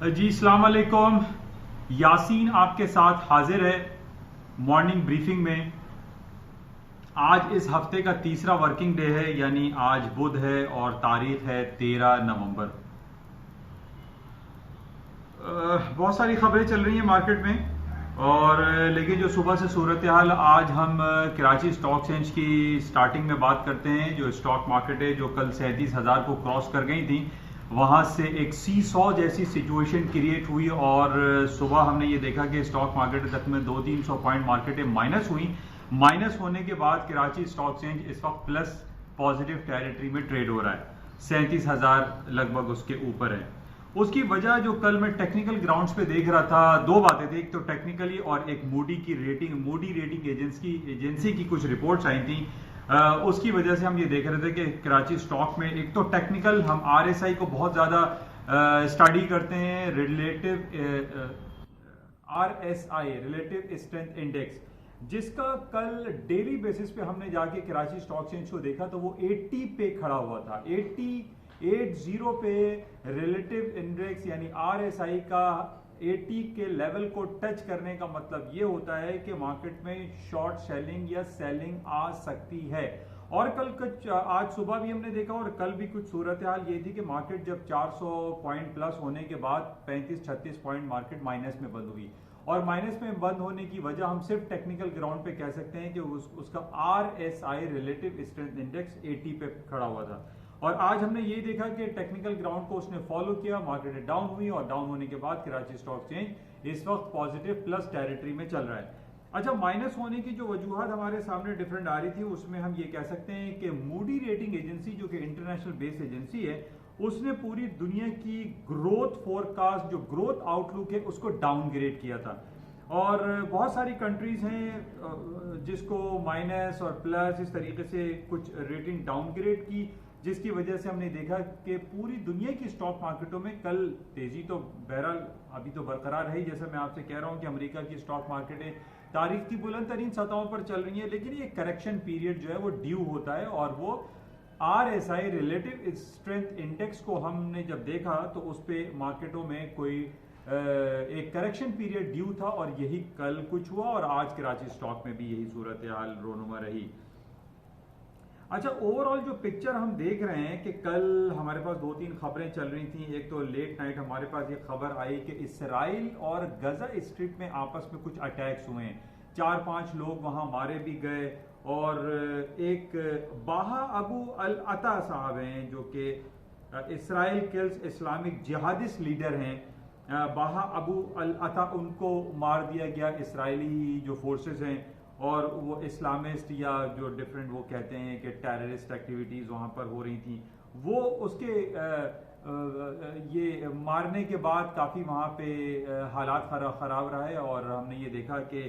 जी अस्सलाम वालेकुम। यासीन आपके साथ हाजिर है मॉर्निंग ब्रीफिंग में। आज इस हफ्ते का तीसरा वर्किंग डे है, यानी आज बुध है और तारीख है 13 नवंबर। बहुत सारी खबरें चल रही हैं मार्केट में, और लेकिन जो सुबह से सूरत हाल, आज हम कराची स्टॉक एक्सचेंज की स्टार्टिंग में बात करते हैं। जो स्टॉक मार्केट है जो कल 37,000 को क्रॉस कर गई थी, वहां से एक सी 100 जैसी सिचुएशन क्रिएट हुई और सुबह हमने ये देखा कि स्टॉक मार्केट तक में 200-300 पॉइंट मार्केटें माइनस हुई। माइनस होने के बाद कराची स्टॉक एक्सचेंज इस वक्त प्लस पॉजिटिव टेरिटरी में ट्रेड हो रहा है, 37,000 लगभग उसके ऊपर है। उसकी वजह जो कल मैं टेक्निकल ग्राउंड्स पे देख रहा था, दो बातें थी। एक तो टेक्निकली और एक मूडी रेटिंग एजेंसी की कुछ रिपोर्ट्स आई थी। उसकी वजह से हम ये देख रहे थे कि कराची स्टॉक में एक तो टेक्निकल, हम आरएसआई को बहुत ज्यादा स्टडी करते हैं, आरएसआई रिलेटिव स्ट्रेंथ इंडेक्स, जिसका कल डेली बेसिस पे हमने जाके कराची स्टॉक एक्सचेंज को देखा तो वो 80 पे खड़ा हुआ था। 80 पे रिलेटिव इंडेक्स यानी आरएसआई का 80 के लेवल को टच करने का मतलब ये होता है कि मार्केट में शॉर्ट सेलिंग या सेलिंग आ सकती है। और कल कुछ, आज सुबह भी हमने देखा और कल भी कुछ सूरत हाल ये थी कि मार्केट जब 400 पॉइंट प्लस होने के बाद 35-36 पॉइंट मार्केट माइनस में बंद हुई। और माइनस में बंद होने की वजह हम सिर्फ टेक्निकल ग्राउंड पे कह सकते हैं कि उसका आरएसआई रिलेटिव स्ट्रेंथ इंडेक्स 80 पे खड़ा हुआ था। और आज हमने ये देखा कि टेक्निकल ग्राउंड को उसने फॉलो किया, मार्केट डाउन हुई और डाउन होने के बाद कराची स्टॉक एक्सचेंज इस वक्त पॉजिटिव प्लस टेरिटरी में चल रहा है। अच्छा, माइनस होने की जो वजूहत हमारे सामने डिफरेंट आ रही थी, उसमें हम ये कह सकते हैं कि मूडी रेटिंग एजेंसी जो कि इंटरनेशनल बेस एजेंसी है, उसने पूरी दुनिया की ग्रोथ फोरकास्ट, जो ग्रोथ आउटलुक है, उसको डाउनग्रेड किया था। और बहुत सारी कंट्रीज हैं जिसको माइनस और प्लस इस तरीके से कुछ रेटिंग डाउनग्रेड की, जिसकी वजह से हमने देखा कि पूरी दुनिया की स्टॉक मार्केटों में कल तेजी तो बहरहाल अभी तो बरकरार है। जैसे मैं आपसे कह रहा हूं कि अमेरिका की स्टॉक मार्केटें तारीख की बुलंद तरीन सतहों पर चल रही हैं, लेकिन ये करेक्शन पीरियड जो है वो ड्यू होता है। और वो आरएसआई रिलेटिव स्ट्रेंथ इंडेक्स को हमने जब देखा तो उस पर मार्केटों में कोई एक करेक्शन पीरियड ड्यू था, और यही कल कुछ हुआ और आज कराची स्टॉक में भी यही सूरत हाल रोनुमा रही। अच्छा, ओवरऑल जो पिक्चर हम देख रहे हैं कि कल हमारे पास 2-3 खबरें चल रही थी। एक तो लेट नाइट हमारे पास ये खबर आई कि इसराइल और गजा स्ट्रिप में आपस में कुछ अटैक्स हुए हैं, 4-5 लोग वहां मारे भी गए। और एक बाहा अबू अल अता साहब हैं जो कि Israel kills Islamic jihadist leader हैं, बाहा अबू अल अता, उनको मार दिया गया। इसराइली जो फोर्सेस हैं और वो इस्लामिस्ट या जो डिफरेंट वो कहते हैं कि टेररिस्ट एक्टिविटीज वहां पर हो रही थी, वो उसके ये मारने के बाद काफी वहां पे हालात खराब रहा है। और हमने ये देखा कि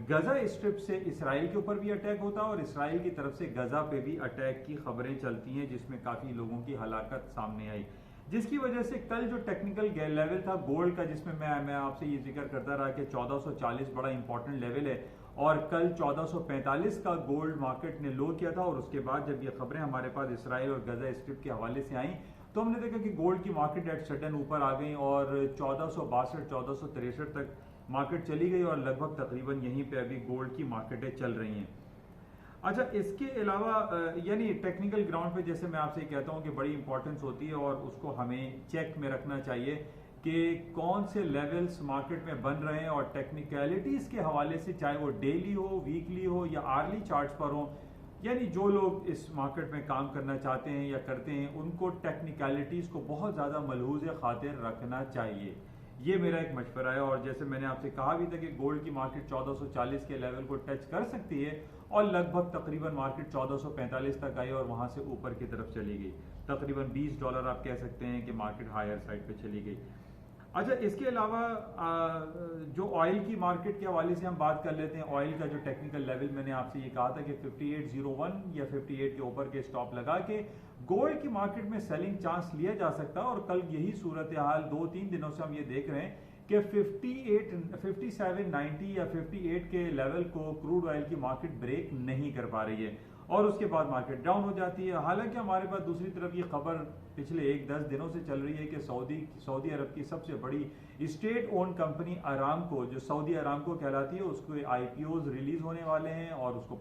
गजा स्ट्रिप से इसराइल के ऊपर भी अटैक होता है और इसराइल की तरफ से गजा पे भी अटैक की खबरें चलती हैं, जिसमें काफी लोगों की हलाकत सामने आई, जिसकी वजह से कल जो टेक्निकल लेवल था गोल्ड का, जिसमें मैं आपसे ये जिक्र करता रहा कि 1440 बड़ा इंपॉर्टेंट लेवल है, और कल 1445 का गोल्ड मार्केट ने लो किया था। और उसके बाद जब ये खबरें हमारे पास इसराइल और गजा स्ट्रिप के हवाले से आई तो हमने देखा कि गोल्ड की मार्केट एट सडन ऊपर आ गई और 1462-1463 तक मार्केट चली गई, और लगभग तकरीबन यहीं पे अभी गोल्ड की मार्केटें चल रही हैं। अच्छा, इसके अलावा यानी टेक्निकल ग्राउंड पे जैसे मैं आपसे कहता हूँ कि बड़ी इंपॉर्टेंस होती है और उसको हमें चेक में रखना चाहिए कि कौन से लेवल्स मार्केट में बन रहे हैं। और टेक्निकलिटीज के हवाले से, चाहे वो डेली हो, वीकली हो या आर्ली चार्ट्स पर हो, यानी जो लोग इस मार्केट में काम करना चाहते हैं या करते हैं, उनको टेक्निकलिटीज को बहुत ज़्यादा मलहूज़ खातिर रखना चाहिए। ये मेरा एक मशवरा है। और जैसे मैंने आपसे कहा भी था कि गोल्ड की मार्केट 1440 के लेवल को टच कर सकती है, और लगभग तकरीबन मार्केट 1445 तक आई और वहां से ऊपर की तरफ चली गई। तकरीबन $20 आप कह सकते हैं कि मार्केट हायर साइड पे चली गई। अच्छा, इसके अलावा जो ऑयल की मार्केट के हवाले से हम बात कर लेते हैं। ऑयल का जो टेक्निकल लेवल मैंने आपसे ये कहा था कि 5801 या 58 के ऊपर के स्टॉप लगा के गोल्ड की मार्केट में सेलिंग चांस लिया जा सकता है। और कल यही सूरत हाल 2-3 दिनों से हम ये देख रहे हैं कि 5790 या 58 के लेवल को क्रूड ऑयल की मार्केट ब्रेक नहीं कर पा रही है। और उसके बाद मार्केट डाउन हो जाती है। हालांकि हमारे पास दूसरी तरफ ये खबर पिछले 1-10 दिनों से चल रही है कि सऊदी अरब की सबसे बड़ी स्टेट ओन कंपनी अरामको, जो सऊदी अरामको कहलाती है, उसके आईपीओज रिलीज होने वाले हैं और उसको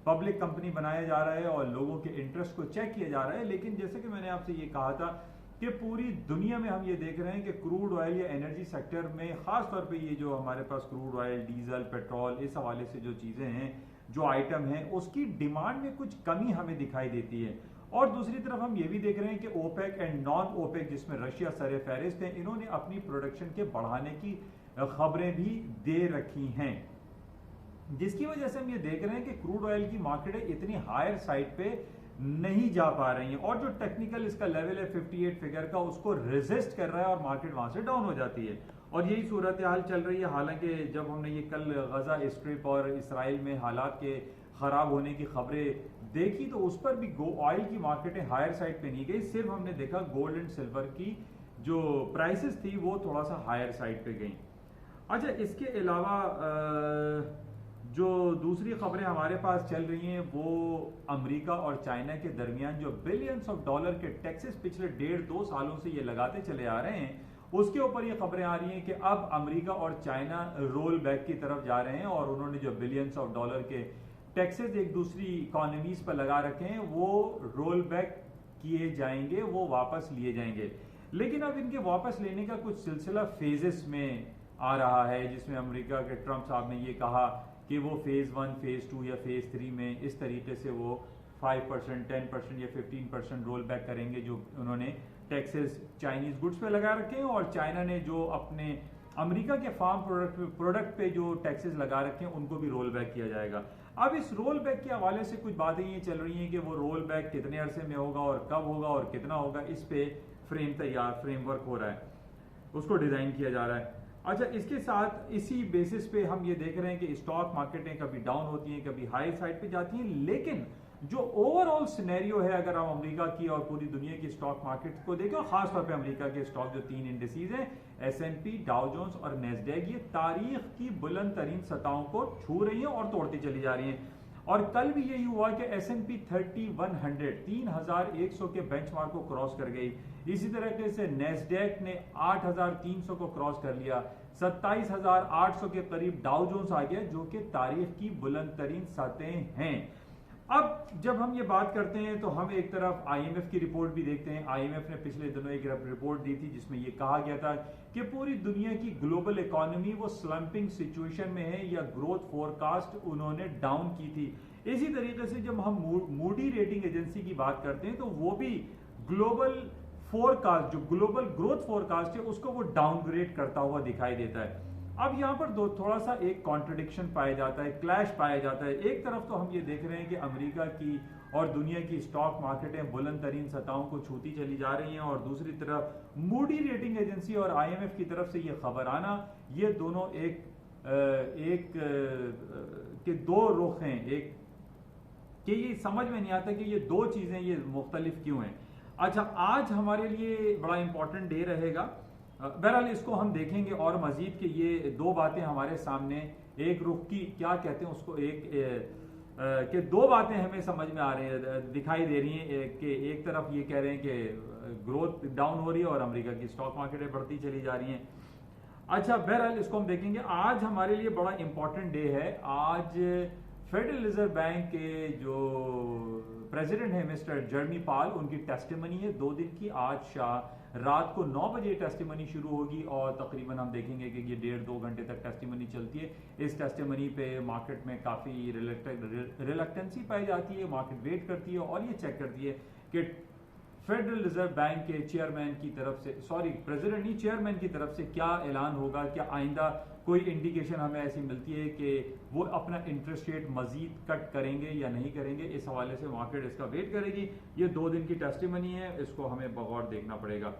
पब्लिक कंपनी बनाया जा रहा है और लोगों के इंटरेस्ट को चेक किया जा रहा है। लेकिन जैसे कि मैंने आपसे ये कहा था कि पूरी दुनिया में हम ये देख रहे हैं कि क्रूड ऑयल या एनर्जी सेक्टर में खास तौर पे ये जो हमारे पास क्रूड ऑयल, डीजल, पेट्रोल, इस हवाले से जो चीजें हैं, जो आइटम हैं, उसकी डिमांड में कुछ कमी हमें दिखाई देती है। और दूसरी तरफ हम ये भी देख रहे हैं कि ओपेक एंड नॉन ओपेक, जिसमें रशिया सर फहरिस्त है, इन्होंने अपनी प्रोडक्शन के बढ़ाने की खबरें भी दे रखी हैं, जिसकी वजह से हम ये देख रहे हैं कि क्रूड ऑयल की मार्केटें इतनी हायर साइड पे नहीं जा पा रही हैं और जो टेक्निकल इसका लेवल है 58 फिगर का, उसको रेजिस्ट कर रहा है और मार्केट वहां से डाउन हो जाती है। और यही सूरत हाल चल रही है। हालांकि जब हमने ये कल गजा स्ट्रिप और इसराइल में हालात के खराब होने की खबरें देखी तो उस पर भी ऑयल की मार्केटें हायर साइड पे नहीं गई, सिर्फ हमने देखा गोल्ड एंड सिल्वर की जो प्राइसेस थी वो थोड़ा सा हायर साइड पे गई। अच्छा, इसके अलावा जो दूसरी खबरें हमारे पास चल रही हैं वो अमेरिका और चाइना के दरमियान जो बिलियंस ऑफ डॉलर के टैक्सेस पिछले 1.5-2 सालों से ये लगाते चले आ रहे हैं, उसके ऊपर ये खबरें आ रही हैं कि अब अमेरिका और चाइना रोल बैक की तरफ जा रहे हैं और उन्होंने जो बिलियंस ऑफ डॉलर के टैक्सेस एक दूसरी इकोनॉमीज पर लगा रखे हैं वो रोल बैक किए जाएंगे, वो वापस लिए जाएंगे। लेकिन अब इनके वापस लेने का कुछ सिलसिला फेजेस में आ रहा है, जिसमें अमेरिका के ट्रंप साहब ने ये कहा कि वो फेज 1, फेज 2 या फेज 3 में इस तरीके से वो 5%, 10% या 15% रोल बैक करेंगे जो उन्होंने टैक्सेस चाइनीज गुड्स पे लगा रखे हैं, और चाइना ने जो अपने अमेरिका के फार्म प्रोडक्ट पे जो टैक्सेस लगा रखे हैं उनको भी रोल बैक किया जाएगा। अब इस रोल बैक के हवाले से कुछ बातें ये चल रही हैं कि वो रोल बैक कितने अरसे में होगा और कब होगा और कितना होगा, इस पे फ्रेमवर्क हो रहा है, उसको डिजाइन किया जा रहा है। अच्छा, इसके साथ इसी बेसिस पे हम ये देख रहे हैं कि स्टॉक मार्केटें कभी डाउन होती हैं, कभी हाई साइड पे जाती हैं, लेकिन जो ओवरऑल सिनेरियो है अगर हम अमेरिका की और पूरी दुनिया की स्टॉक मार्केट को देखें, और खासतौर पे अमेरिका के स्टॉक जो 3 इंडिसेज हैं, S&P, डाउ जोन्स और नेस्डैक, ये तारीख की बुलंद तरीन सतहों को छू रही हैं और तोड़ती चली जा रही हैं। और कल भी यही हुआ कि S&P 3100 3100 के बेंचमार्क को क्रॉस कर गई। इसी तरीके से नेस्डैक ने 8300 को क्रॉस कर लिया, 27800 के करीब डाउ जोन्स आ गया, जो कि तारीख की बुलंद तरीन सतहें हैं। अब जब हम ये बात करते हैं तो हम एक तरफ IMF की रिपोर्ट भी देखते हैं। IMF ने पिछले दिनों एक रिपोर्ट दी थी जिसमें ये कहा गया था कि पूरी दुनिया की ग्लोबल इकोनॉमी वो स्लम्पिंग सिचुएशन में है या ग्रोथ फोरकास्ट उन्होंने डाउन की थी। इसी तरीके से जब हम मूडी रेटिंग एजेंसी की बात करते हैं तो वो भी ग्लोबल फोरकास्ट, जो ग्लोबल ग्रोथ फोरकास्ट है, उसको वो डाउनग्रेड करता हुआ दिखाई देता है। अब यहां पर थोड़ा सा एक कॉन्ट्रडिक्शन पाया जाता है, क्लैश पाया जाता है। एक तरफ तो हम ये देख रहे हैं कि अमेरिका की और दुनिया की स्टॉक मार्केटें बुलंद तरीन सतहों को छूती चली जा रही हैं, और दूसरी तरफ मूडी रेटिंग एजेंसी और IMF की तरफ से ये खबर आना, ये दोनों एक के दो रुख हैं, एक कि ये समझ में नहीं आता कि ये दो चीजें ये मुख्तलिफ क्यों हैं। अच्छा, आज हमारे लिए बड़ा इंपॉर्टेंट डे रहेगा। बहरहाल इसको हम देखेंगे और मजीद कि ये दो बातें हमारे सामने एक रुख की क्या कहते हैं उसको, कि दो बातें हमें समझ में आ रही है, दिखाई दे रही हैं कि एक तरफ ये कह रहे हैं कि ग्रोथ डाउन हो रही है और अमेरिका की स्टॉक मार्केटें बढ़ती चली जा रही हैं। अच्छा, बहरहाल इसको हम देखेंगे। आज हमारे लिए बड़ा इंपॉर्टेंट डे है। आज फेडरल रिजर्व बैंक के जो प्रेसिडेंट है मिस्टर जर्मी पाल, उनकी टेस्टिमनी है 2 दिन की। आज रात को 9 बजे टेस्टिमनी शुरू होगी और तकरीबन हम देखेंगे कि ये 1.5-2 घंटे तक टेस्टिमनी चलती है। इस टेस्टिमनी पे मार्केट में काफ़ी रिलक्टेंसी पाई जाती है, मार्केट वेट करती है और ये चेक करती है कि फेडरल रिजर्व बैंक के चेयरमैन की तरफ से, प्रेसिडेंट नहीं, चेयरमैन की तरफ से क्या ऐलान होगा, क्या आइंदा कोई इंडिकेशन हमें ऐसी मिलती है कि वो अपना इंटरेस्ट रेट मजीद कट करेंगे या नहीं करेंगे। इस हवाले से मार्केट इसका वेट करेगी। ये 2 दिन की टेस्टिमनी है, इसको हमें बगौर देखना पड़ेगा।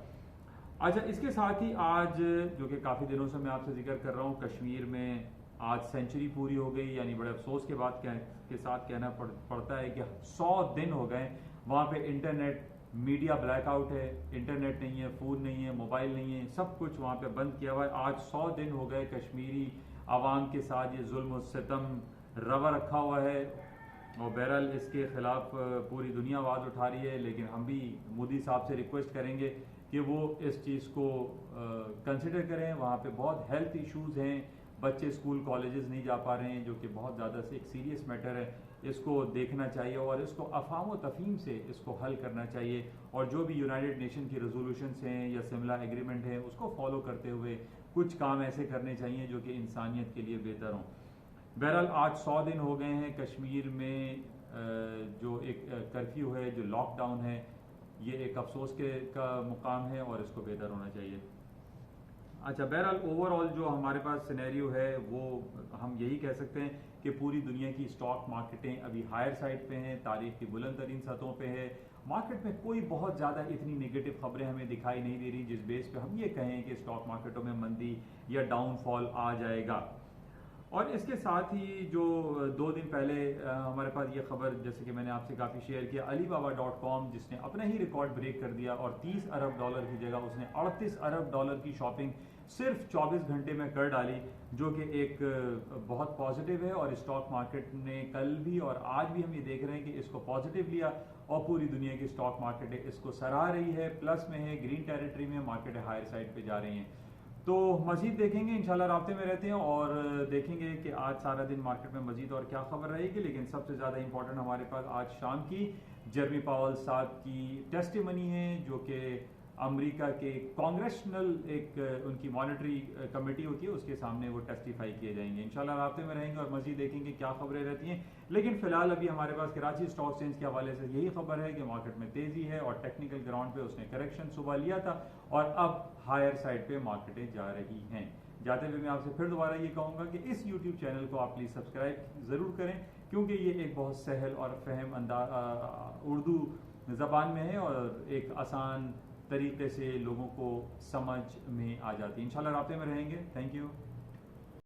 अच्छा, इसके साथ ही आज जो कि काफ़ी दिनों से मैं आपसे जिक्र कर रहा हूँ, कश्मीर में आज सेंचुरी पूरी हो गई, यानी बड़े अफसोस के बाद के साथ कहना पड़ता है कि 100 दिन हो गए वहाँ पे इंटरनेट मीडिया ब्लैकआउट है, इंटरनेट नहीं है, फोन नहीं है, मोबाइल नहीं है, सब कुछ वहाँ पे बंद किया हुआ है। आज 100 दिन हो गए कश्मीरी आवाम के साथ ये जुल्म और सितम रवा रखा हुआ है। और बहरहाल इसके ख़िलाफ़ पूरी दुनिया आवाज़ उठा रही है, लेकिन हम भी मोदी साहब से रिक्वेस्ट करेंगे कि वो इस चीज़ को कंसिडर करें। वहाँ पे बहुत हेल्थ इश्यूज़ हैं, बच्चे स्कूल कॉलेजेस नहीं जा पा रहे हैं, जो कि बहुत ज़्यादा से एक सीरियस मैटर है। इसको देखना चाहिए और इसको अफ़वाह व तफ़हीम से इसको हल करना चाहिए, और जो भी यूनाइटेड नेशन की रेजोल्यूशंस हैं या शिमला एग्रीमेंट है उसको फॉलो करते हुए कुछ काम ऐसे करने चाहिए जो कि इंसानियत के लिए बेहतर हों। बहरहाल आज 100 दिन हो गए हैं कश्मीर में जो एक कर्फ्यू है, जो लॉकडाउन है, ये एक अफसोस का मुकाम है और इसको बेहतर होना चाहिए। अच्छा, बहरहाल ओवरऑल जो हमारे पास सिनेरियो है वो हम यही कह सकते हैं कि पूरी दुनिया की स्टॉक मार्केटें अभी हायर साइड पे हैं, तारीख की बुलंद तरीन सतहों पे है। मार्केट में कोई बहुत ज़्यादा इतनी नेगेटिव खबरें हमें दिखाई नहीं दे रही जिस बेस पे हम ये कहें कि स्टॉक मार्केटों में मंदी या डाउनफॉल आ जाएगा। और इसके साथ ही जो 2 दिन पहले हमारे पास ये खबर, जैसे कि मैंने आपसे काफ़ी शेयर किया, Alibaba.com जिसने अपना ही रिकॉर्ड ब्रेक कर दिया और $30 अरब की जगह उसने $38 अरब की शॉपिंग सिर्फ 24 घंटे में कर डाली, जो कि एक बहुत पॉजिटिव है। और स्टॉक मार्केट ने कल भी और आज भी हम ये देख रहे हैं कि इसको पॉजिटिव लिया और पूरी दुनिया की स्टॉक मार्केटें इसको सराह रही है, प्लस में है, ग्रीन टेरिटरी में, मार्केटें हायर साइड पे जा रही हैं। तो मजीद देखेंगे, इंशाल्लाह राब्ते में रहते हैं और देखेंगे कि आज सारा दिन मार्केट में मजीद और क्या खबर रहेगी। लेकिन सबसे ज़्यादा इंपॉर्टेंट हमारे पास आज शाम की जेरमी पावल साहब की टेस्टिमनी है, जो कि अमेरिका के कांग्रेशनल एक उनकी मॉनिटरी कमेटी होती है, उसके सामने वो टेस्टिफाई किए जाएंगे। इंशाल्लाह राब्ते में रहेंगे और मजीद देखेंगे क्या खबरें रहती हैं। लेकिन फिलहाल अभी हमारे पास कराची स्टॉक एक्सचेंज के हवाले से यही खबर है कि मार्केट में तेजी है और टेक्निकल ग्राउंड पे उसने करेक्शन सुबह लिया था और अब हायर साइड पे मार्केटें जा रही हैं। जाते हुए मैं आपसे फिर दोबारा ये कहूँगा कि इस यूट्यूब चैनल को आप प्लीज़ सब्सक्राइब ज़रूर करें, क्योंकि ये एक बहुत सहल और फहम उर्दू ज़बान में है और एक आसान तरीके से लोगों को समझ में आ जाती है। इंशाल्लाह राब्ते में रहेंगे। Thank you.